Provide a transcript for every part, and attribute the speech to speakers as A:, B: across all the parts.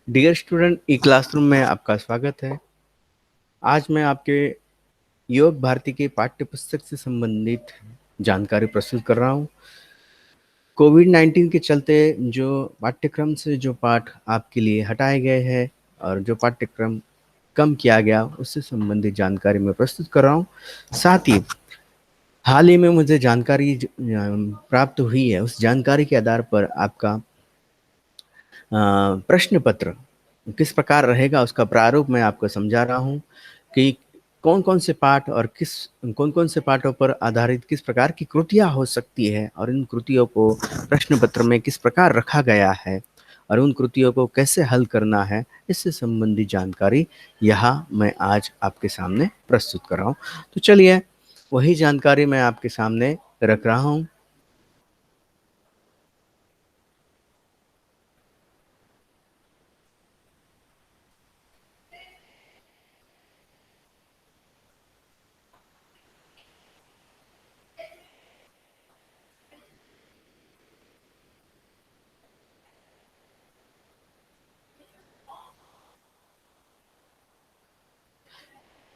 A: Dear student, ई classroom में आपका स्वागत है। आज मैं आपके योग भारती के पाठ्य पुस्तक से संबंधित जानकारी प्रस्तुत कर रहा हूँ। कोविड-19 के चलते जो पाठ्यक्रम से जो पाठ आपके लिए हटाए गए हैं और जो पाठ्यक्रम कम किया गया, उससे संबंधित जानकारी मैं प्रस्तुत कर रहा हूँ। साथ ही हाल ही में मुझे जानकारी प्राप्त हुई है, उस जानकारी के आधार पर आपका प्रश्न पत्र किस प्रकार रहेगा, उसका प्रारूप मैं आपको समझा रहा हूँ कि कौन-कौन से पाठ और कौन-कौन से पाठों पर आधारित किस प्रकार की कृतियाँ हो सकती है और इन कृतियों को प्रश्न पत्र में किस प्रकार रखा गया है और उन कृतियों को कैसे हल करना है, इससे संबंधित जानकारी यहाँ मैं आज आपके सामने प्रस्तुत कर रहा हूँ। तो चलिए, वही जानकारी मैं आपके सामने रख रहा हूँ।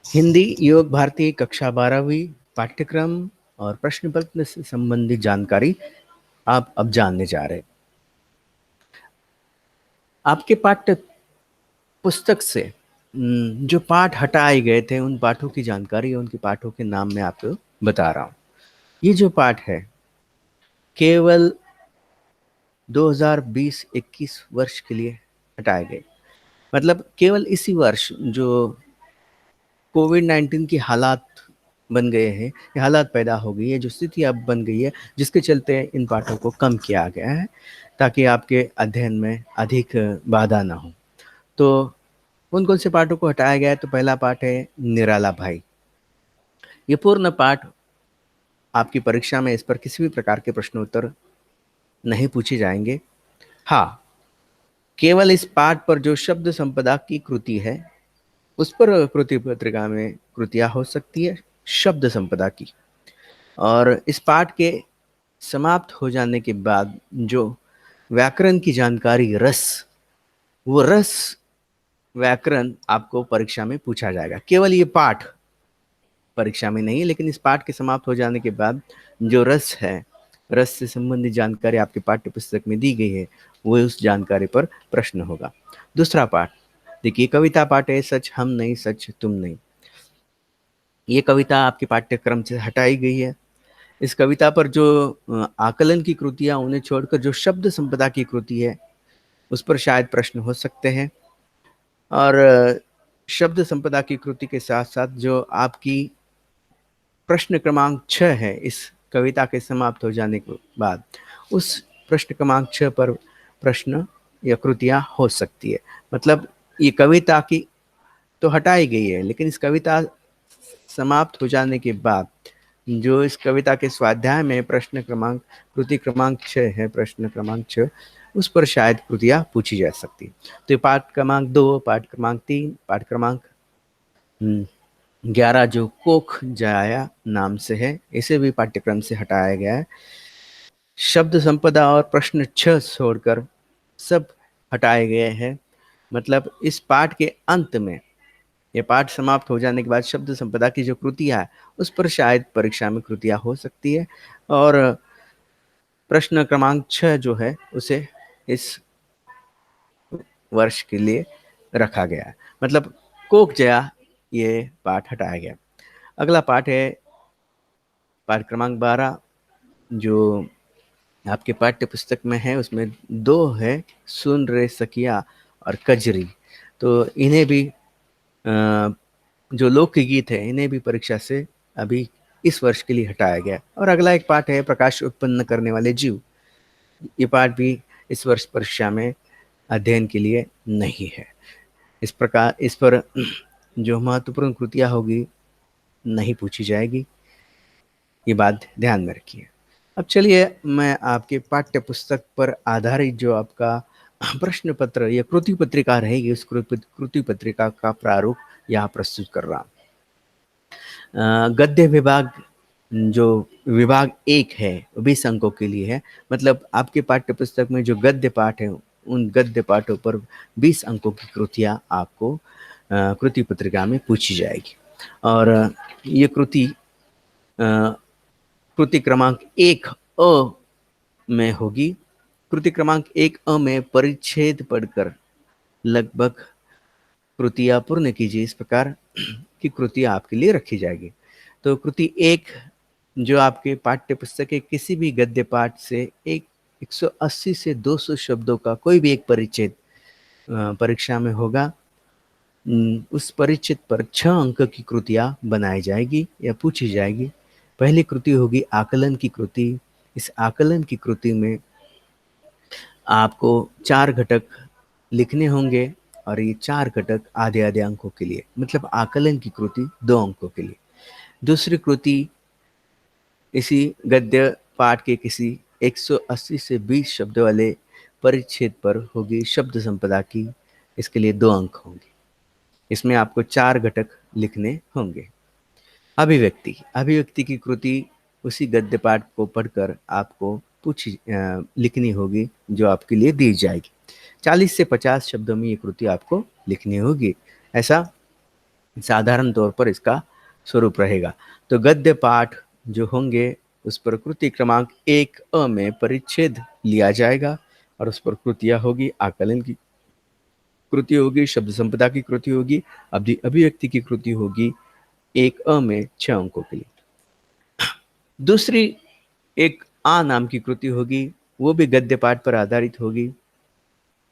A: हिंदी योग भारती कक्षा 12वीं पाठ्यक्रम और प्रश्न पत्र से संबंधित जानकारी आप अब जानने जा रहे हैं। आपके पाठ्य पुस्तक से जो पाठ हटाए गए थे, उन पाठों की जानकारी, उनके पाठों के नाम मैं आपको बता रहा हूँ। ये जो पाठ है, केवल 2020-21 वर्ष के लिए हटाए गए। मतलब केवल इसी वर्ष जो कोविड-19 की हालात बन गए हैं, ये हालात पैदा हो गई है, जो स्थिति अब बन गई है, जिसके चलते इन पाठों को कम किया गया है, ताकि आपके अध्ययन में अधिक बाधा ना हो। तो कौन-कौन से पाठों को हटाया गया है? तो पहला पाठ है निराला भाई। ये पूर्ण पाठ आपकी परीक्षा में इस पर किसी भी प्रकार के प्रश्नोत्तर नहीं पूछे जाएँगे। हाँ, केवल इस पाठ पर जो शब्द संपदा की कृति है, उस पर कृति पत्रिका में कृतियाँ हो सकती है, शब्द संपदा की। और इस पाठ के समाप्त हो जाने के बाद जो व्याकरण की जानकारी वो रस व्याकरण आपको परीक्षा में पूछा जाएगा। केवल ये पाठ परीक्षा में नहीं, लेकिन इस पाठ के समाप्त हो जाने के बाद जो रस है, रस से संबंधित जानकारी आपके पाठ्य पुस्तक में दी गई है, वो उस जानकारी पर प्रश्न होगा। दूसरा पाठ, देखिए कविता पाठ है, सच हम नहीं सच तुम नहीं। ये कविता आपके पाठ्यक्रम से हटाई गई है। इस कविता पर जो आकलन की कृतियाँ, उन्हें छोड़कर जो शब्द संपदा की कृति है, उस पर शायद प्रश्न हो सकते हैं। और शब्द संपदा की कृति के साथ-साथ जो आपकी प्रश्न क्रमांक 6 है, इस कविता के समाप्त हो जाने के बाद, उस प्रश्न क्रमांक 6 पर प्रश्न या कृतियाँ हो सकती है। मतलब ये कविता की तो हटाई गई है, लेकिन इस कविता समाप्त हो जाने के बाद जो इस कविता के स्वाध्याय में कृति क्रमांक 6 है, प्रश्न क्रमांक 6, उस पर शायद कृतियाँ पूछी जा सकती। तो ये पाठ क्रमांक 2, पाठ क्रमांक 3, पाठ क्रमांक 11 जो कोख जाया नाम से है, इसे भी पाठ्यक्रम से हटाया गया है। शब्द संपदा और प्रश्न 6 छोड़कर सब हटाए गए हैं। मतलब इस पाठ के अंत में, ये पाठ समाप्त हो जाने के बाद शब्द संपदा की जो कृतियाँ है, उस पर शायद परीक्षा में कृतियाँ हो सकती है। और प्रश्न क्रमांक 6 जो है, उसे इस वर्ष के लिए रखा गया है। मतलब कोक जया ये पाठ हटाया गया। अगला पाठ है पाठ क्रमांक 12, जो आपके पाठ्य पुस्तक में है, उसमें 2 है, सुन रे सखिया और कजरी। तो इन्हें भी जो लोकगीत है, इन्हें भी परीक्षा से अभी इस वर्ष के लिए हटाया गया। और अगला एक पाठ है प्रकाश उत्पन्न करने वाले जीव। ये पाठ भी इस वर्ष परीक्षा में अध्ययन के लिए नहीं है। इस प्रकार इस पर जो महत्वपूर्ण कृतियाँ होगी, नहीं पूछी जाएगी। ये बात ध्यान में रखिए। अब चलिए, मैं आपके पाठ्य पुस्तक पर आधारित जो आपका प्रश्न पत्र या कृति पत्रिका रहेगी, उस कृति पत्रिका का प्रारूप यहाँ प्रस्तुत कर रहा हूँ। गद्य विभाग जो विभाग 1 है, 20 अंकों के लिए है। मतलब आपके पाठ्य पुस्तक में जो गद्य पाठ है, उन गद्य पाठों पर 20 अंकों की कृतियाँ आपको कृति पत्रिका में पूछी जाएगी। और ये कृति कृति क्रमांक 1 अ में होगी। कृति क्रमांक 1 अ में परिच्छेद पढ़कर लगभग कृतियाँ पूर्ण कीजिए। इस प्रकार की कृतियाँ आपके लिए रखी जाएगी। तो कृति 1 जो आपके पाठ्य पुस्तक के किसी भी गद्य पाठ से 180 से 200 शब्दों का कोई भी एक परिच्छेद परीक्षा में होगा। उस परिच्छेद पर 6 अंक की कृतियाँ बनाई जाएगी या पूछी जाएगी। पहली कृति होगी आकलन की कृति। इस आकलन की कृति में आपको 4 घटक लिखने होंगे और ये 4 घटक आधे-आधे अंकों के लिए, मतलब आकलन की कृति 2 अंकों के लिए। दूसरी कृति इसी गद्य पाठ के किसी 180 से 20 शब्द वाले परिच्छेद पर होगी शब्द संपदा की। इसके लिए 2 अंक होंगे। इसमें आपको 4 घटक लिखने होंगे। अभिव्यक्ति अभिव्यक्ति की कृति उसी गद्य पाठ को पढ़कर आपको लिखनी होगी जो आपके लिए दी जाएगी। 40 से 50 शब्दों में ये कृति आपको लिखनी होगी। ऐसा साधारण तौर पर इसका स्वरूप रहेगा। तो गद्य पाठ जो होंगे उस पर कृति क्रमांक 1 अ में परिच्छेद लिया जाएगा और उस पर कृतियाँ होगी। आकलन की कृति होगी, शब्द संपदा की कृति होगी, अभिव्यक्ति की कृति होगी 1 अ में 6 अंकों के लिए। दूसरी एक आ नाम की कृति होगी, वो भी गद्य पाठ पर आधारित होगी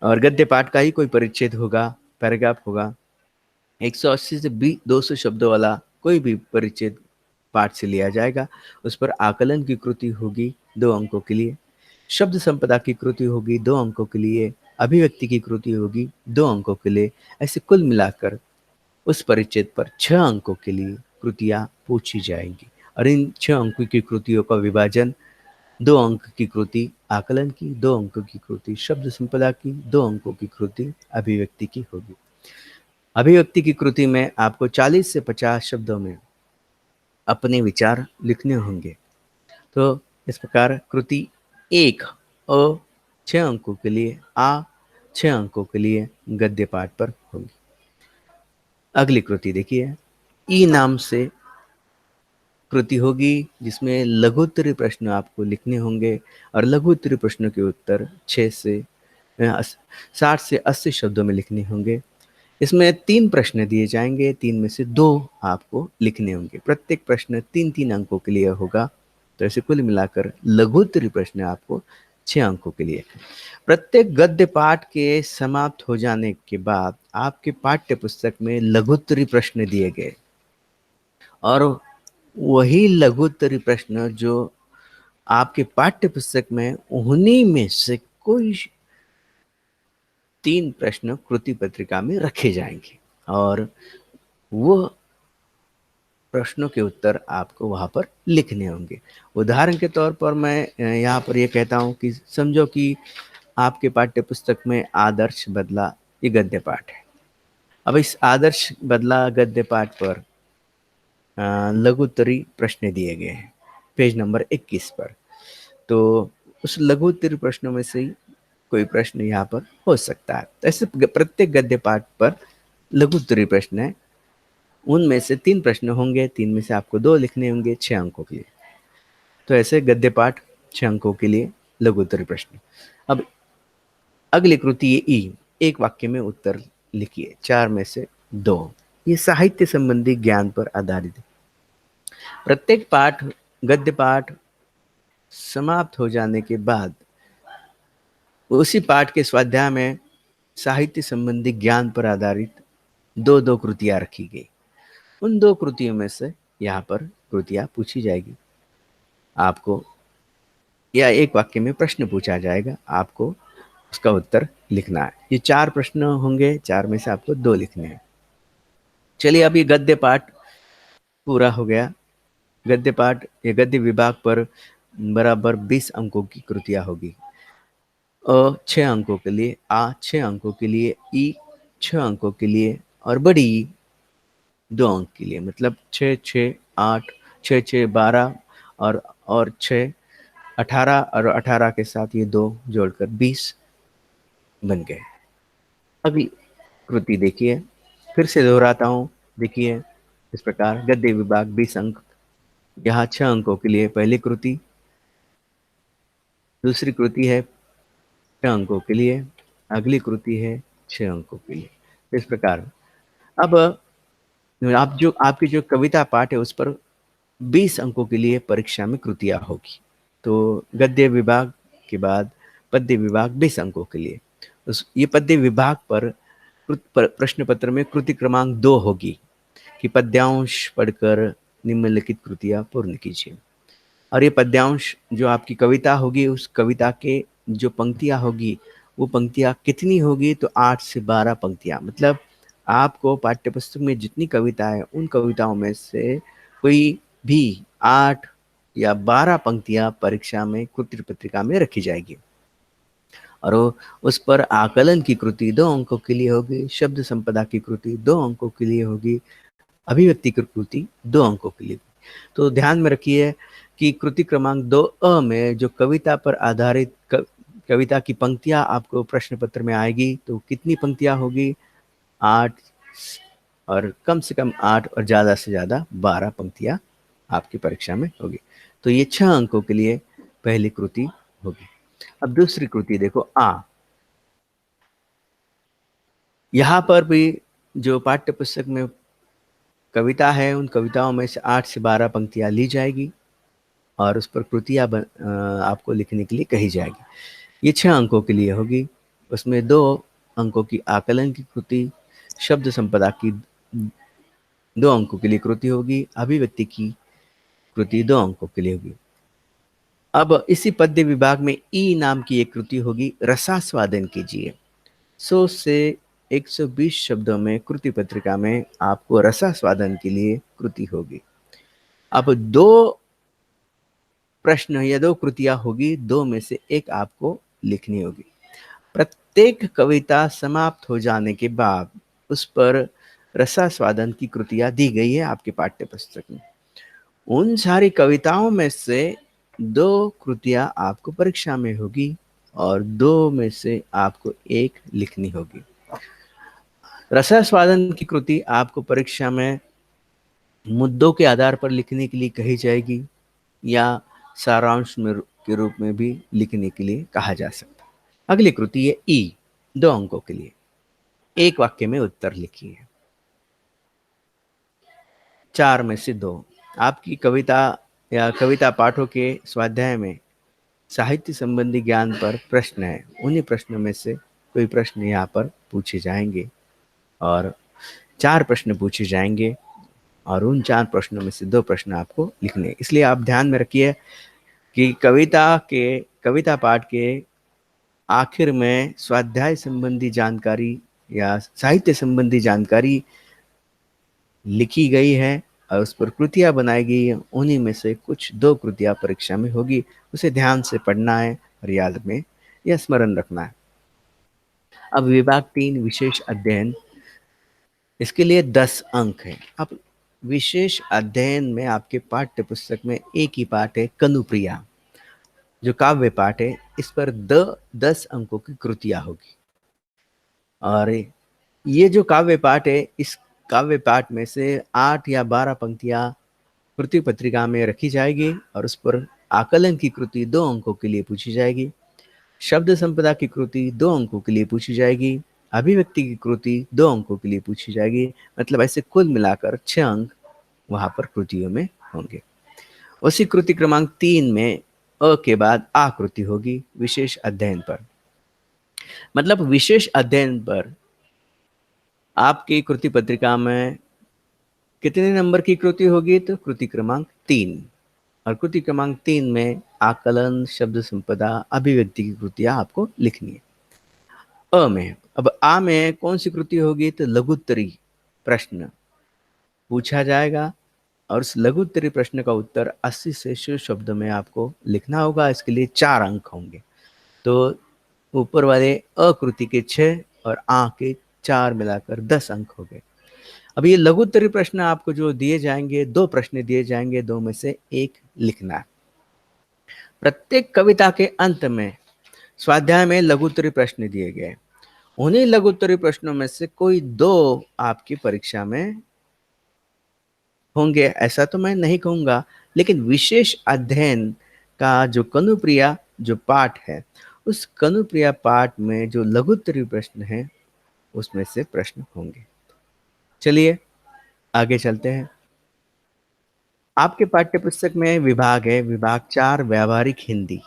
A: और गद्य पाठ का ही कोई परिच्छेद होगा, पैराग्राफ होगा। 180 से 200 शब्दों वाला कोई भी परिच्छेद पाठ से लिया जाएगा। उस पर आकलन की कृति होगी 2 अंकों के लिए, शब्द संपदा की कृति होगी 2 अंकों के लिए, अभिव्यक्ति की कृति होगी 2 अंकों के लिए। ऐसे कुल मिलाकर उस परिच्छेद पर 6 अंकों के लिए कृतियाँ पूछी जाएंगी और इन 6 अंकों की कृतियों का विभाजन 2 अंक की कृति आकलन की, 2 अंकों की कृति शब्द संपदा की, 2 अंकों की कृति अभिव्यक्ति की होगी। अभिव्यक्ति की कृति में आपको 40 से 50 शब्दों में अपने विचार लिखने होंगे। तो इस प्रकार कृति 1 अ 6 अंकों के लिए, आ 6 अंकों के लिए गद्य पाठ पर होगी। अगली कृति देखिए, ई नाम से कृति होगी जिसमें लघुत्तरी प्रश्न आपको लिखने होंगे और लघुत्तरी प्रश्नों के उत्तर 60 से 80 शब्दों में लिखने होंगे। इसमें 3 प्रश्न दिए जाएंगे, 3 में से 2 आपको लिखने होंगे। प्रत्येक प्रश्न 3-3 अंकों के लिए होगा। तो ऐसे कुल मिलाकर लघुत्तरी प्रश्न आपको 6 अंकों के लिए। प्रत्येक गद्य पाठ के समाप्त हो जाने के बाद आपके पाठ्य पुस्तक में लघुत्तरी प्रश्न दिए गए और वही लघुत्तरी प्रश्न जो आपके पाठ्य पुस्तक में, उन्हीं में से कोई 3 प्रश्न कृति पत्रिका में रखे जाएंगे और वो प्रश्नों के उत्तर आपको वहाँ पर लिखने होंगे। उदाहरण के तौर पर मैं यहाँ पर ये कहता हूँ कि समझो कि आपके पाठ्य पुस्तक में आदर्श बदला ये गद्य पाठ है। अब इस आदर्श बदला गद्य पाठ पर लघुत्तरी प्रश्न दिए गए हैं पेज नंबर 21 पर। तो उस लघुत्तरी प्रश्नों में से कोई प्रश्न यहाँ पर हो सकता है। ऐसे प्रत्येक गद्य पाठ पर लघुत्तरी प्रश्न है, उनमें से 3 प्रश्न होंगे, 3 में से आपको 2 लिखने होंगे 6 अंकों के लिए। तो ऐसे गद्य पाठ 6 अंकों के लिए लघुत्तरी प्रश्न। अब अगली कृति ये ई, एक वाक्य में उत्तर लिखिए, 4 में से 2। ये साहित्य संबंधी ज्ञान पर आधारित है। प्रत्येक पाठ गद्य पाठ समाप्त हो जाने के बाद उसी पाठ के स्वाध्याय में साहित्य संबंधी ज्ञान पर आधारित 2-2 कृतियां रखी गई। उन 2 कृतियों में से यहाँ पर कृतियां पूछी जाएगी आपको, या एक वाक्य में प्रश्न पूछा जाएगा, आपको उसका उत्तर लिखना है। ये 4 प्रश्न होंगे, 4 में से आपको 2 लिखने हैं। चलिए, अब ये गद्य पाठ पूरा हो गया। गद्य पाठ या गद्य विभाग पर बराबर 20 अंकों की कृतियां होगी। अ 6 अंकों के लिए, आ 6 अंकों के लिए, ई 6 अंकों के लिए और बड़ी ई 2 अंक के लिए, मतलब 6, 6, 8, 6, 6, 12 और 6, 18 और 18 के साथ ये 2 जोड़कर 20 बन गए। अगली कृति देखिए, फिर से दोहराता हूँ, देखिए इस प्रकार गद्य विभाग 20 अंक, यहाँ 6 अंकों के लिए पहली कृति, दूसरी कृति है 6 अंकों के लिए, अगली कृति है 6 अंकों के लिए। इस प्रकार अब आप जो आपकी जो कविता पाठ है उस पर 20 अंकों के लिए परीक्षा में कृतियां होगी। तो गद्य विभाग के बाद पद्य विभाग 20 अंकों के लिए, उस ये पद्य विभाग पर प्रश्न पत्र में कृति क्रमांक 2 होगी कि पद्यांश पढ़कर निम्नलिखित कृतियां पूर्ण कीजिए। और ये पद्यांश जो आपकी कविता होगी, उस कविता के जो पंक्तियां होगी वो पंक्तियां कितनी होगी, तो 8 से 12 पंक्तियां। मतलब आपको पाठ्यपुस्तक में जितनी कविता है उन कविताओं में से कोई भी 8 या 12 पंक्तियां परीक्षा में कृति पत्रिका में रखी जाएगी। और उस पर आकलन की कृति 2 अंकों के लिए होगी, शब्द संपदा की कृति 2 अंकों के लिए होगी, अभिव्यक्ति की कृति 2 अंकों के लिए। तो ध्यान में रखिए कि कृति क्रमांक 2 में जो कविता पर आधारित कविता की पंक्तियां आपको प्रश्न पत्र में आएगी, तो कितनी पंक्तियां होगी, 8, और कम से कम 8 और ज़्यादा से ज़्यादा 12 पंक्तियां आपकी परीक्षा में होगी। तो ये 6 अंकों के लिए पहली कृति होगी। अब दूसरी कृति देखो, आ। यहाँ पर भी जो पाठ्य पुस्तक में कविता है उन कविताओं में से 8 से 12 पंक्तियां ली जाएगी और उस पर कृतियां आपको लिखने के लिए कही जाएगी। ये 6 अंकों के लिए होगी। उसमें 2 अंकों की आकलन की कृति, शब्द संपदा की 2 अंकों के लिए कृति होगी, अभिव्यक्ति की कृति 2 अंकों के लिए होगी। अब इसी पद्य विभाग में ई नाम की एक कृति होगी, रसास्वादन कीजिए। 100 से 120 शब्दों में कृति पत्रिका में आपको रसास्वादन के लिए कृति होगी। अब 2 प्रश्न या 2 कृतियां होगी, 2 में से एक आपको लिखनी होगी। प्रत्येक कविता समाप्त हो जाने के बाद उस पर रसास्वादन की कृतियां दी गई है आपके पाठ्य पुस्तक में। उन सारी कविताओं में से 2 कृतियां आपको परीक्षा में होगी और 2 में से आपको एक लिखनी होगी। रसास्वादन की कृति आपको परीक्षा में मुद्दों के आधार पर लिखने के लिए कही जाएगी या सारांश में के रूप में भी लिखने के लिए कहा जा सकता है। अगली कृति है ई, 2 अंकों के लिए, एक वाक्य में उत्तर लिखिए। 4 में से 2 आपकी कविता या कविता पाठों के स्वाध्याय में साहित्य संबंधी ज्ञान पर प्रश्न है, उन्हीं प्रश्नों में से कोई प्रश्न यहाँ पर पूछे जाएंगे और 4 प्रश्न पूछे जाएंगे और उन 4 प्रश्नों में से 2 प्रश्न आपको लिखने। इसलिए आप ध्यान में रखिए कि कविता पाठ के आखिर में स्वाध्याय संबंधी जानकारी या साहित्य संबंधी जानकारी लिखी गई है और उस पर कृतियां बनाई गई है। उन्हीं में से कुछ 2 कृतियां परीक्षा में होगी, उसे ध्यान से पढ़ना है और याद में या स्मरण रखना है। अब विभाग 3 विशेष अध्ययन, इसके लिए 10 अंक हैं। अब विशेष अध्ययन में आपके पाठ्य पुस्तक में एक ही पाठ है, कनुप्रिया, जो काव्य पाठ है। इस पर 10 अंकों की कृतियां होगी और ये जो काव्य पाठ है, इस काव्य पाठ में से 8 या 12 पंक्तियां कृति पत्रिका में रखी जाएगी और उस पर आकलन की कृति 2 अंकों के लिए पूछी जाएगी, शब्द संपदा की कृति 2 अंकों के लिए पूछी जाएगी, अभिव्यक्ति की कृति 2 अंकों के लिए पूछी जाएगी। मतलब ऐसे कुल मिलाकर 6 अंक वहां पर कृतियों में होंगे। उसी कृति क्रमांक 3 में अ के बाद आकृति होगी, विशेष अध्ययन पर। मतलब विशेष अध्ययन पर आपकी कृति पत्रिका में कितने नंबर की कृति होगी, तो कृति क्रमांक 3। और कृति क्रमांक 3 में आकलन, शब्द संपदा, अभिव्यक्ति की कृतियां आपको लिखनी है। अ में, अब आ में कौन सी कृति होगी, तो लघुत्तरी प्रश्न पूछा जाएगा और उस लघुत्तरी प्रश्न का उत्तर 80 से 100 शब्दों में आपको लिखना होगा। इसके लिए 4 अंक होंगे। तो ऊपर वाले अकृति के 6 और आ के 4 मिलाकर 10 अंक हो गए। अब ये लघुत्तरी प्रश्न आपको जो दिए जाएंगे, 2 प्रश्न दिए जाएंगे, 2 में से एक लिखना है। प्रत्येक कविता के अंत में स्वाध्याय में लघुत्तरी प्रश्न दिए गए। उन्हीं लघु उत्तरीय प्रश्नों में से कोई 2 आपकी परीक्षा में होंगे, ऐसा तो मैं नहीं कहूँगा, लेकिन विशेष अध्ययन का जो कनुप्रिया जो पाठ है, उस कनुप्रिया पाठ में जो लघु उत्तरीय प्रश्न हैं, उसमें से प्रश्न होंगे। चलिए आगे चलते हैं। आपके पाठ्य पुस्तक में विभाग है, विभाग 4 व्यावहारिक हिंदी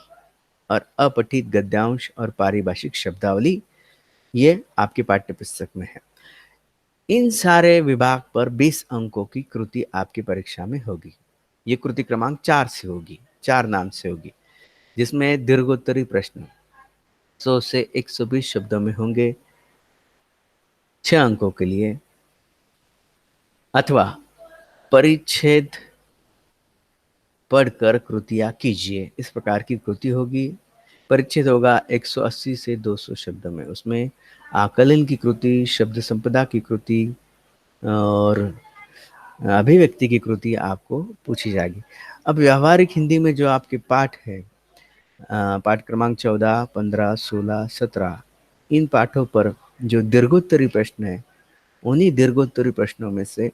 A: और अपठित गद्यांश और पारिभाषिक शब्दावली, ये आपकी पाठ्य पुस्तक में है। इन सारे विभाग पर 20 अंकों की कृति आपकी परीक्षा में होगी। ये कृति क्रमांक 4 से होगी, 4 नाम से होगी, जिसमें दीर्घोत्तरीय प्रश्न 100 से 120 शब्दों में होंगे, 6 अंकों के लिए, अथवा परिच्छेद पढ़कर कृतियां कीजिए, इस प्रकार की कृति होगी। परिच्छेद होगा 180 से 200 शब्दों में, उसमें आकलन की कृति, शब्द संपदा की कृति और अभिव्यक्ति की कृति आपको पूछी जाएगी। अब व्यावहारिक हिंदी में जो आपके पाठ है, पाठ क्रमांक 14, 15, 16, 17, इन पाठों पर जो दीर्घोत्तरीय प्रश्न है, उन्हीं दीर्घोत्तरीय प्रश्नों में से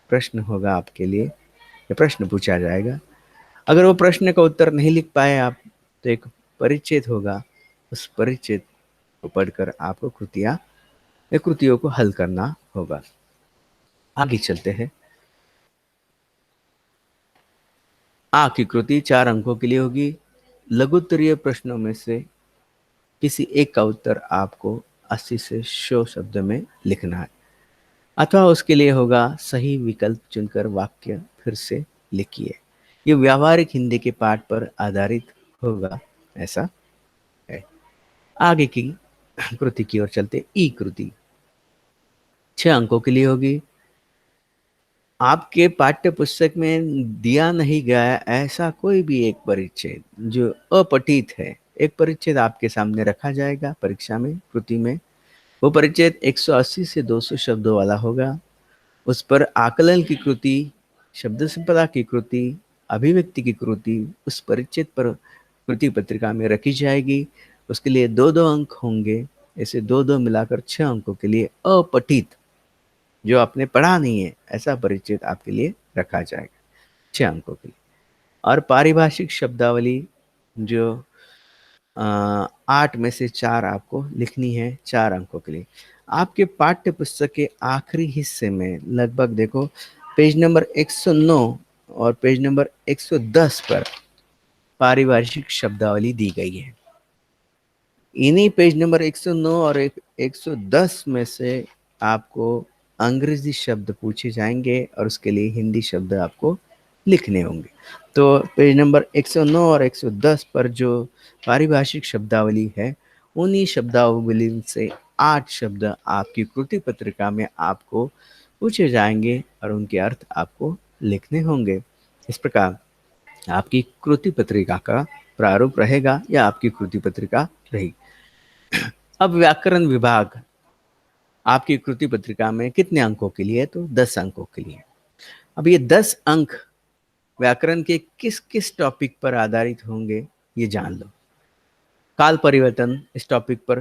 A: प्रश्न होगा आपके लिए, या प्रश्न पूछा जाएगा। अगर वो प्रश्न का उत्तर नहीं लिख पाए आप, तो एक परिच्छेद होगा, उस परिच्छेद को पढ़कर आपको कृतियां या कृतियों को हल करना होगा। आगे चलते हैं। आ की कृति 4 अंकों के लिए होगी। लघुत्तरीय प्रश्नों में से किसी एक का उत्तर आपको 80 से 100 शब्द में लिखना है, अथवा उसके लिए होगा सही विकल्प चुनकर वाक्य फिर से लिखिए। ये व्यावहारिक हिंदी के पाठ पर आधारित होगा, ऐसा है। आगे की कृति की ओर चलते। ई कृति 6 अंकों के लिए होगी। आपके पाठ्य पुस्तक में दिया नहीं गया है ऐसा कोई भी एक परिच्छेद जो अपठित है, एक परिच्छेद आपके सामने रखा जाएगा परीक्षा में, कृति में। वो परिच्छेद 180 से 200 शब्दों वाला होगा। उस पर आकलन की कृति, शब्द संपदा की कृति, अभिव्यक्ति की कृति उस परिच्छेद पर कृति पत्रिका में रखी जाएगी। उसके लिए 2-2 अंक होंगे। ऐसे 2-2 मिलाकर 6 अंकों के लिए अपठित, जो आपने पढ़ा नहीं है, ऐसा परिच्छेद आपके लिए रखा जाएगा 6 अंकों के लिए। और पारिभाषिक शब्दावली जो 8 में से 4 आपको लिखनी है 4 अंकों के लिए। आपके पाठ्य पुस्तक के आखिरी हिस्से में लगभग देखो पेज नंबर 109 और पेज नंबर 110 पर पारिभाषिक शब्दावली दी गई है। इन्हीं पेज नंबर 109 और 110 में से आपको अंग्रेजी शब्द पूछे जाएंगे और उसके लिए हिंदी शब्द आपको लिखने होंगे। तो पेज नंबर 109 और 110 पर जो पारिभाषिक शब्दावली है, उन्हीं शब्दावली से 8 शब्द आपकी कृति पत्रिका में आपको पूछे जाएंगे और उनके अर्थ आपको लिखने होंगे। इस प्रकार आपकी कृति पत्रिका का प्रारूप रहेगा या आपकी कृति पत्रिका रहेगी। अब व्याकरण विभाग आपकी कृति पत्रिका में कितने अंकों के लिए है? तो 10 अंकों के लिए। अब ये 10 अंक व्याकरण के किस किस टॉपिक पर आधारित होंगे, ये जान लो। काल परिवर्तन, इस टॉपिक पर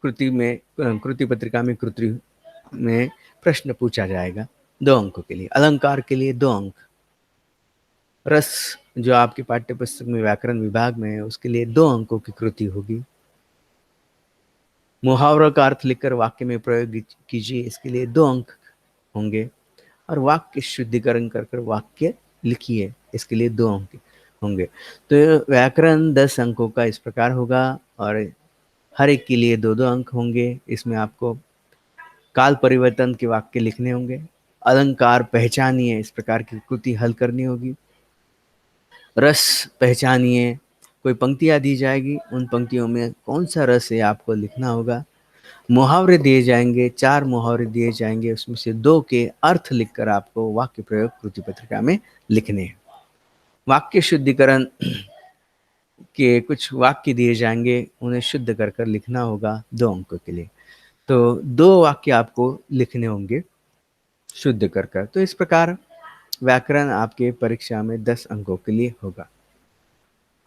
A: कृति में, कृति पत्रिका में, कृति में प्रश्न पूछा जाएगा 2 अंकों के लिए। अलंकार के लिए 2 अंक। रस जो आपके पाठ्य पुस्तक में व्याकरण विभाग में है, उसके लिए 2 अंकों की कृति होगी। मुहावरों का अर्थ लिखकर वाक्य में प्रयोग कीजिए, इसके लिए 2 अंक होंगे। और वाक्य शुद्धिकरण कर कर वाक्य लिखिए, इसके लिए 2 अंक होंगे। तो व्याकरण 10 अंकों का इस प्रकार होगा और हर एक के लिए 2-2 अंक होंगे। इसमें आपको काल परिवर्तन के वाक्य लिखने होंगे, अलंकार पहचानिए, इस प्रकार की कृति हल करनी होगी। रस पहचानिए, कोई पंक्तियाँ दी जाएगी, उन पंक्तियों में कौन सा रस है आपको लिखना होगा। मुहावरे दिए जाएंगे, 4 मुहावरे दिए जाएंगे, उसमें से 2 के अर्थ लिखकर आपको वाक्य प्रयोग कृति पत्रिका में लिखने हैं। वाक्य शुद्धिकरण के कुछ वाक्य दिए जाएंगे, उन्हें शुद्ध कर कर लिखना होगा 2 अंकों के लिए। तो 2 वाक्य आपको लिखने होंगे शुद्ध कर कर। तो इस प्रकार व्याकरण आपके परीक्षा में 10 अंकों के लिए होगा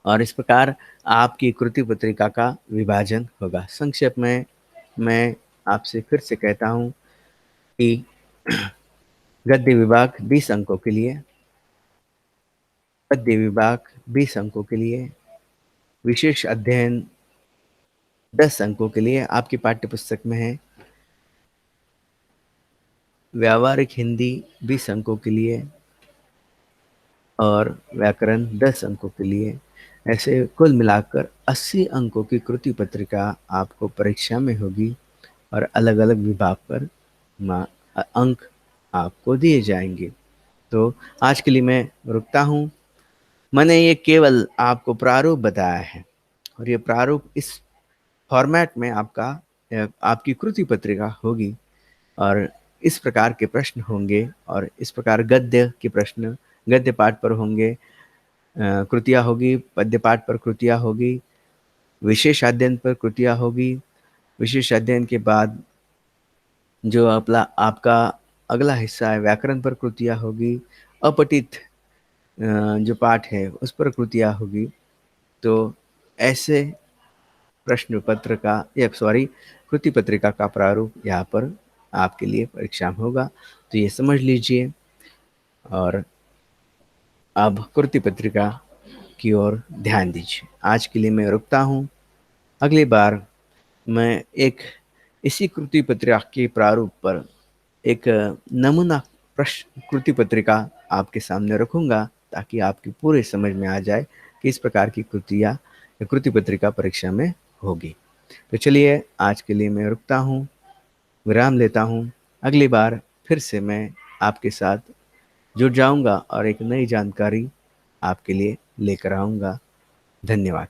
A: और इस प्रकार आपकी कृति पत्रिका का विभाजन होगा। संक्षेप में मैं आपसे फिर से कहता हूँ कि गद्य विभाग 20 अंकों के लिए, गद्य विभाग 20 अंकों के लिए, विशेष अध्ययन 10 अंकों के लिए आपकी पाठ्य पुस्तक में है। व्यावहारिक हिंदी 20 अंकों के लिए और व्याकरण 10 अंकों के लिए। ऐसे कुल मिलाकर 80 अंकों की कृति पत्रिका आपको परीक्षा में होगी और अलग-अलग विभाग पर अंक आपको दिए जाएंगे। तो आज के लिए मैं रुकता हूँ। मैंने ये केवल आपको प्रारूप बताया है और ये प्रारूप इस फॉर्मेट में आपकी कृति पत्रिका होगी और इस प्रकार के प्रश्न होंगे और इस प्रकार गद्य के प्रश्न गद्य पाठ पर होंगे, कृतियाँ होगी, पद्य पाठ पर कृतियाँ होगी, विशेष अध्ययन पर कृतियाँ होगी। विशेष अध्ययन के बाद जो आपका अगला हिस्सा है व्याकरण पर कृतियाँ होगी, अपठित जो पाठ है उस पर कृतियाँ होगी। तो ऐसे प्रश्न पत्र का या सॉरी कृति पत्रिका का प्रारूप यहाँ पर आपके लिए परीक्षा में होगा, तो ये समझ लीजिए और अब कृति पत्रिका की ओर ध्यान दीजिए। आज के लिए मैं रुकता हूँ। अगली बार मैं एक इसी कृति पत्रिका के प्रारूप पर एक नमूना प्रश्न कृति पत्रिका आपके सामने रखूँगा ताकि आपकी पूरी समझ में आ जाए कि इस प्रकार की कृतियाँ या कृति पत्रिका परीक्षा में होगी। तो चलिए आज के लिए मैं रुकता हूँ, विराम लेता हूँ। अगली बार फिर से मैं आपके साथ जुड़ जाऊँगा और एक नई जानकारी आपके लिए लेकर आऊँगा। धन्यवाद।